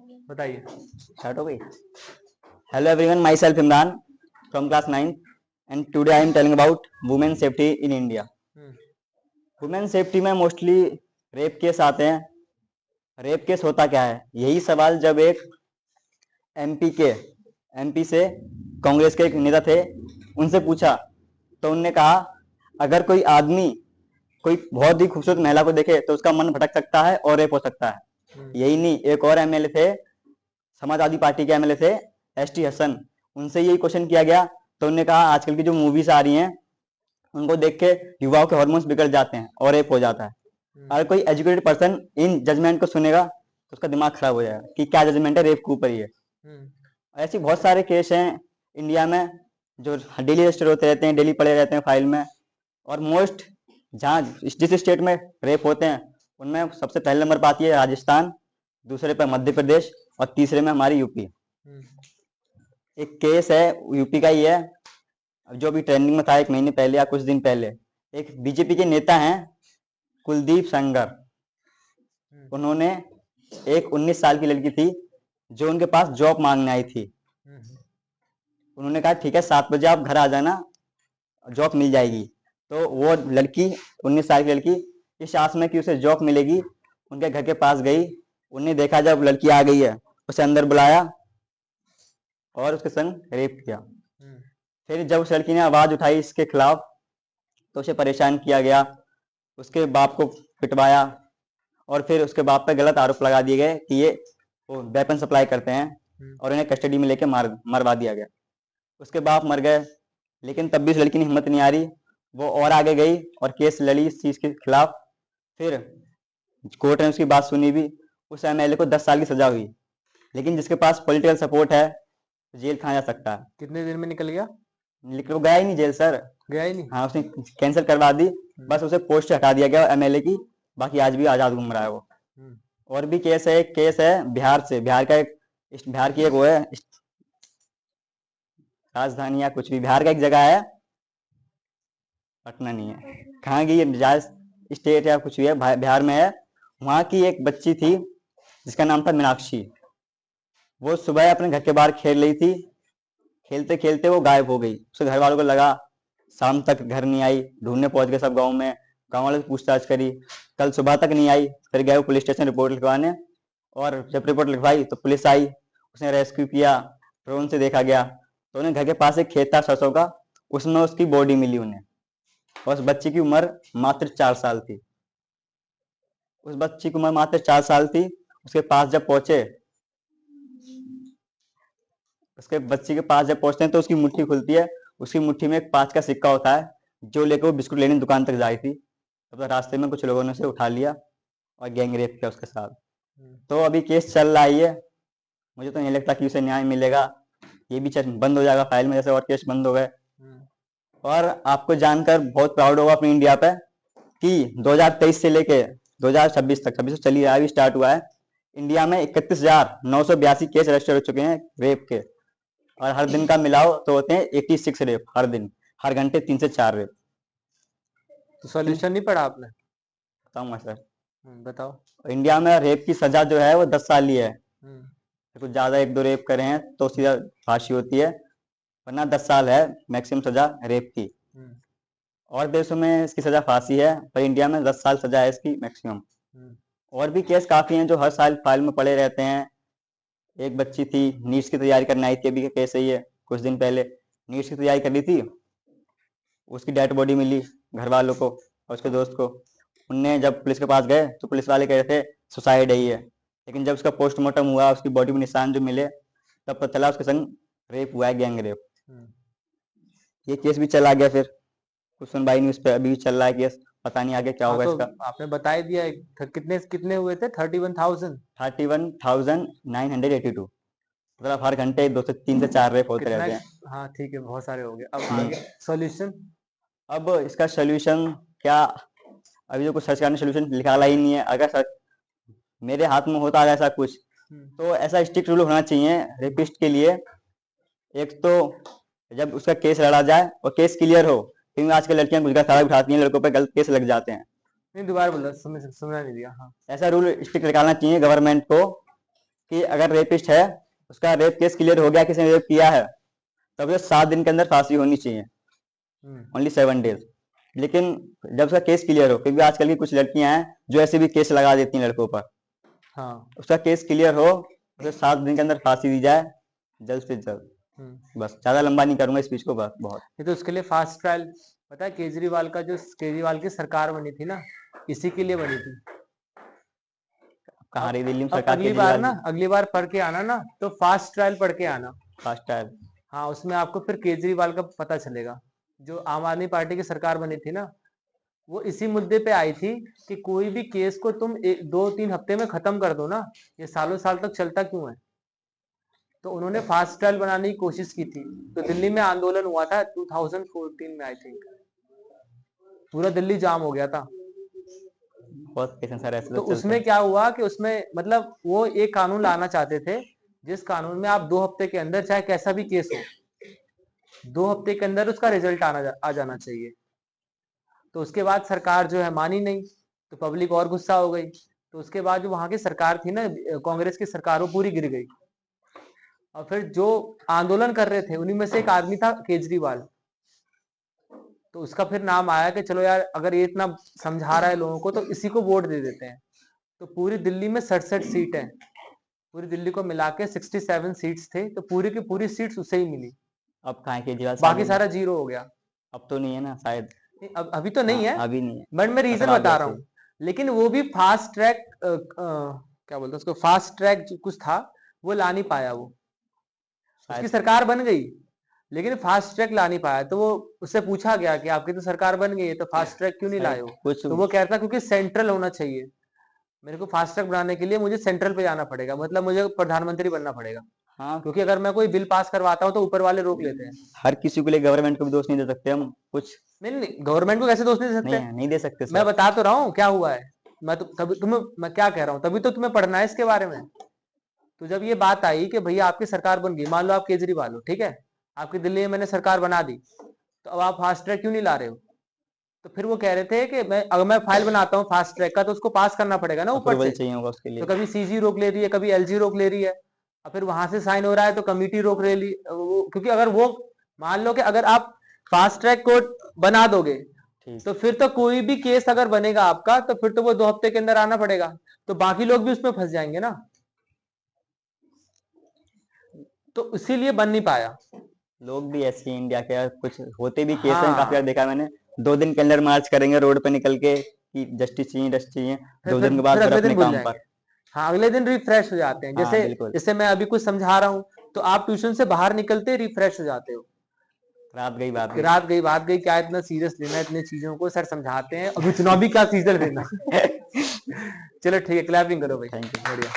बताइए। स्टार्ट हो गई। Hello everyone, my self Imran from class 9 and today I am telling about women safety in India. Women safety में mostly rape case आते हैं। Rape case होता क्या है, यही सवाल जब एक एमपी से कांग्रेस के एक नेता थे, उनसे पूछा तो उनने कहा अगर कोई आदमी कोई बहुत ही खूबसूरत महिला को देखे तो उसका मन भटक सकता है और रेप हो सकता है। यही नहीं, एक और एमएलए थे, समाजवादी पार्टी के एमएलए थे एसटी हसन, उनसे यही क्वेश्चन किया गया तो उन्होंने कहा आजकल की जो मूवीज आ रही हैं उनको देख के युवाओं के हार्मोन्स बिगड़ जाते हैं और रेप हो जाता है। अगर कोई एजुकेटेड पर्सन इन जजमेंट को सुनेगा तो उसका दिमाग खराब हो जाएगा कि क्या जजमेंट है, रेप के ऊपर ही है। ऐसी बहुत सारे केस हैं इंडिया में जो डेली रजिस्टर होते रहते हैं, डेली पड़े रहते हैं फाइल में। और मोस्ट जहाँ जिस स्टेट में रेप होते हैं उनमें सबसे पहले नंबर पर आती है राजस्थान, दूसरे पर मध्य प्रदेश और तीसरे में हमारी यूपी। एक केस है यूपी का ही है, जो अभी ट्रेंडिंग में था एक महीने पहले या कुछ दिन पहले। एक बीजेपी के नेता हैं कुलदीप सेंगर, उन्होंने एक 19 साल की लड़की थी जो उनके पास जॉब मांगने आई थी। उन्होंने कहा ठीक है 7 बजे आप घर आ जाना, जॉब मिल जाएगी। तो वो लड़की 19 साल की लड़की इस आस में कि उसे जॉब मिलेगी उनके घर के पास गई। उन्हें देखा जब लड़की आ गई है, उसे अंदर बुलाया और उसके संग रेप किया। फिर जब उस लड़की ने आवाज उठाई इसके खिलाफ तो उसे परेशान किया गया, उसके बाप को पिटवाया और फिर उसके बाप पर गलत आरोप लगा दिए गए कि ये वो वेपन सप्लाई करते हैं और इन्हें कस्टडी में लेके मरवा दिया गया। उसके बाप मर गए, लेकिन तब भी उस लड़की की हिम्मत नहीं आ रही, वो और आगे गई और केस लड़ी इस चीज के खिलाफ। फिर कोर्ट ने उसकी बात सुनी भी, उस एमएलए को 10 साल की सजा हुई, लेकिन जिसके पास पॉलिटिकल सपोर्ट है जेल कहाँ जा सकता है। कितने दिन में निकल गया? लेकिन वो गया ही नहीं जेल सर। गया ही नहीं। हाँ, उसने कैंसिल करवा दी, बस उसे पोस्ट हटा दिया गया एमएलए की, बाकी आज भी आजाद घूम रहा है वो। और भी केस है, एक केस है बिहार से, बिहार की एक वो है राजधानी या कुछ भी, बिहार का एक जगह है, पटना नहीं है, कहाँ की ये स्टेट या कुछ भी है, बिहार में है। वहां की एक बच्ची थी जिसका नाम था मीनाक्षी। वो सुबह अपने घर के बाहर खेल रही थी, खेलते खेलते वो गायब हो गई। उसके घर वालों को लगा, शाम तक घर नहीं आई, ढूंढने पहुंच गए सब गांव में, गांव वालों से पूछताछ करी, कल सुबह तक नहीं आई। फिर गए वो पुलिस स्टेशन रिपोर्ट लिखवाने, और जब रिपोर्ट लिखवाई तो पुलिस आई, उसने रेस्क्यू किया, ड्रोन से देखा गया तो उन्हें घर के पास एक खेत था सरसों का, उसमें उसकी बॉडी मिली उन्हें। और उस बच्ची की उम्र मात्र 4 साल थी। उस बच्ची की उम्र मात्र 4 साल थी। उसके पास जब पहुंचे, उसके बच्ची के पास जब पहुंचते हैं तो उसकी मुट्ठी खुलती है, उसकी मुट्ठी में एक 5 का सिक्का होता है जो लेकर वो बिस्कुट लेने दुकान तक जाई थी। तब तक रास्ते में कुछ लोगों ने उसे उठा लिया और गैंग रेप किया उसके साथ। तो अभी केस चल रहा है, मुझे तो नहीं लगता कि उसे न्याय मिलेगा, ये भी बंद हो जाएगा फाइल में जैसे और केस बंद हो गए। और आपको जानकर बहुत प्राउड होगा अपनी इंडिया पे कि 2023 से लेके 2026 तक, 26 चली रहा है, अभी स्टार्ट हुआ है, इंडिया में 31,982 केस रजिस्टर हो चुके हैं रेप के। और हर दिन का मिलाओ तो होते हैं 86 रेप हर दिन, हर घंटे 3 से 4 रेप। तो सॉल्यूशन नहीं पढ़ा आपने? बताऊंगा सर। बताओ। इंडिया में रेप की सजा जो है वो 10 साल ही है। कुछ ज्यादा 1-2 रेप करे हैं तो सीधा फांसी होती है, वरना 10 साल है मैक्सिमम सजा रेप की। और देशों में इसकी सजा फांसी है, पर इंडिया में 10 साल सजा है इसकी मैक्सिमम। और भी केस काफी हैं जो हर साल फाइल में पड़े रहते हैं। एक बच्ची थी नीट्स की तैयारी करने आई थी, अभी का केस है ये, कुछ दिन पहले नीट्स की तैयारी कर रही थी, उसकी डेड बॉडी मिली घर वालों को और उसके दोस्त को। उनने जब पुलिस के पास गए तो पुलिस वाले कह रहे थे सुसाइड है ही है, लेकिन जब उसका पोस्टमार्टम हुआ, उसकी बॉडी में निशान जो मिले, तब पता चला उसके संग रेप हुआ है, गैंग रेप। ये केस भी चला गया, फिर कुछ सुनवाई नहीं उस पर, अभी भी चल रहा है केस, पता नहीं आगे क्या होगा तो इसका। आपने बता ही दिया। कितने कितने हुए थे? 31,982, मतलब हर घंटे 2 से 3 से 4 रेप होते रहते हैं। हाँ ठीक है, बहुत सारे हो गए। अब आगे सॉल्यूशन? अब इसका सोल्यूशन क्या, अभी तो कुछ सर्च करने सोल्यूशन निकाला ही नहीं है। अगर सर मेरे हाथ में होता है ऐसा कुछ, तो ऐसा स्ट्रिक्ट रूल होना चाहिए रेपिस्ट के लिए। एक तो जब उसका केस लड़ा जाए और केस क्लियर हो, क्योंकि आजकल लड़कियां गुजरा सारा उठाती हैं, लड़कों पे गलत केस लग जाते हैं। नहीं, दोबारा बोलो, समझ नहीं दिया। हाँ, ऐसा रूल स्ट्रिक्ट निकालना चाहिए गवर्नमेंट को कि अगर रेपिस्ट है, उसका रेप केस क्लियर हो गया, किसी ने रेप किया है, तब उसे 7 दिन के अंदर फांसी होनी चाहिए, ओनली 7 डेज। लेकिन जब उसका केस क्लियर हो, क्योंकि आजकल की कुछ लड़कियां हैं जो ऐसे भी केस लगा देती हैं लड़कों पर, हाँ। उसका केस क्लियर हो, उसे 7 दिन के अंदर फांसी दी जाए, जल्द से जल्द। बस, ज्यादा लंबा नहीं करूंगा स्पीच को, बस बहुत। ये तो उसके लिए फास्ट ट्रायल, पता है केजरीवाल का, जो केजरीवाल की सरकार बनी थी ना, इसी के लिए बनी थी। कहाँ रही दिल्ली में अब सरकार अगली बार केजरीवाल ना, की? अगली बार पढ़ के आना ना, तो फास्ट ट्रायल पढ़ के आना। Fast trial. हाँ, उसमें आपको फिर केजरीवाल का पता चलेगा। जो आम आदमी पार्टी की सरकार बनी थी ना, वो इसी मुद्दे पे आई थी कि कोई भी केस को तुम 2-3 हफ्ते में खत्म कर दो ना, ये सालों साल तक चलता क्यों है। तो उन्होंने फास्ट ट्रायल बनाने की कोशिश की थी। तो दिल्ली में आंदोलन हुआ था 2014 में, आई थिंक पूरा दिल्ली जाम हो गया था। बहुत केसेस सर ऐसे तो तो चलते उसमें हैं। क्या हुआ कि उसमें मतलब वो एक कानून लाना चाहते थे, जिस कानून में आप 2 हफ्ते के अंदर, चाहे कैसा भी केस हो, 2 हफ्ते के अंदर उसका रिजल्ट आ जाना चाहिए। तो उसके बाद सरकार जो है मानी नहीं, तो पब्लिक और गुस्सा हो गई। तो उसके बाद जो वहां की सरकार थी ना, कांग्रेस की सरकार, वो पूरी गिर गई। और फिर जो आंदोलन कर रहे थे, उन्हीं में से एक आदमी था केजरीवाल। तो उसका फिर नाम आया कि चलो यार, अगर ये इतना समझा रहा है लोगों को, तो इसी को वोट दे देते हैं। तो पूरी दिल्ली में 67 सीट है, पूरी दिल्ली को मिला के 67 सीट्स थे, तो पूरी की पूरी सीट्स उसे ही मिली। अब कहाँ है केजरीवाल साहब बाकी अभी? सारा जीरो हो गया। अब तो नहीं है ना शायद। अब अभी तो नहीं हाँ, है, अभी नहीं है। बट मैं रीजन टकरा बता गया रहा थे। हूँ। लेकिन वो भी फास्ट ट्रैक, क्या बोलते हैं उसको, फास्ट ट्रैक कुछ था, वो ला नहीं पाया वो। उसकी शायद सरकार बन गई, लेकिन फास्ट ट्रैक ला नहीं पाया। तो वो, उससे पूछा गया कि आपकी तो सरकार बन गई है, तो फास्ट ट्रैक क्यों नहीं लाए शायद हो। कुछ। तो वो कहता क्योंकि सेंट्रल होना चाहिए, मेरे को फास्ट ट्रैक बनाने के लिए मुझे सेंट्रल पे जाना पड़ेगा, मतलब मुझे प्रधानमंत्री बनना पड़ेगा। हाँ, क्योंकि अगर मैं कोई बिल पास करवाता हूँ तो ऊपर वाले रोक लेते हैं। हर किसी के लिए गवर्नमेंट को भी दोष नहीं दे सकते हम कुछ। नहीं नहीं, गवर्नमेंट को कैसे दोष नहीं दे सकते। नहीं दे सकते मैं सर। बता तो रहा हूँ क्या हुआ है। मैं तो तभी तुम्हें, मैं क्या कह रहा हूँ, तभी तो तुम्हें पढ़ना है इसके बारे में। तो जब ये बात आई कि भैया आपकी सरकार बन गई, मान लो आप केजरीवाल हो, ठीक है, आपकी दिल्ली में मैंने सरकार बना दी, तो अब आप फास्ट ट्रैक क्यों नहीं ला रहे हो। तो फिर वो कह रहे थे कि मैं, अगर मैं फाइल बनाता हूँ फास्ट ट्रैक का, तो उसको पास करना पड़ेगा ना ऊपर अप्रूवल से। चाहिए होगा उसके तो लिए। कभी सीजी रोक ले रही है, कभी एलजी रोक ले रही है, और फिर वहां से साइन हो रहा है तो कमिटी रोक ले ली क्योंकि अगर वो, मान लो कि अगर आप फास्ट ट्रैक कोर्ट बना दोगे, ठीक। तो फिर तो कोई भी केस अगर बनेगा आपका, तो फिर तो वो 2 हफ्ते के अंदर आना पड़ेगा, तो बाकी लोग भी उसमें फंस जाएंगे ना। तो इसीलिए बन नहीं पाया। लोग भी ऐसे ही इंडिया के कुछ होते भी केस हैं, काफी हाँ, बार देखा है मैंने। 2 दिन के अंदर मार्च करेंगे रोड पे निकल के कि जस्टिस चाहिए, जस्टिस चाहिए। 2 दिन के बाद फिर फिर अगले अपने दिन भूल काम जाएंगे। पर। हाँ, अगले दिन रिफ्रेश हो जाते हैं। हाँ जैसे बिल्कुल। जैसे मैं अभी कुछ समझा रहा हूँ, तो आप ट्यूशन से बाहर निकलते रिफ्रेश हो जाते हो। रात गई बात गई। रात गई बात गई, क्या इतना सीरियस लेना है इतने चीजों को, सर समझाते हैं, अभी चुनाव भी क्या सीरियस लेना। चलो ठीक है, क्लैपिंग करो भाई, थैंक यू। बढ़िया।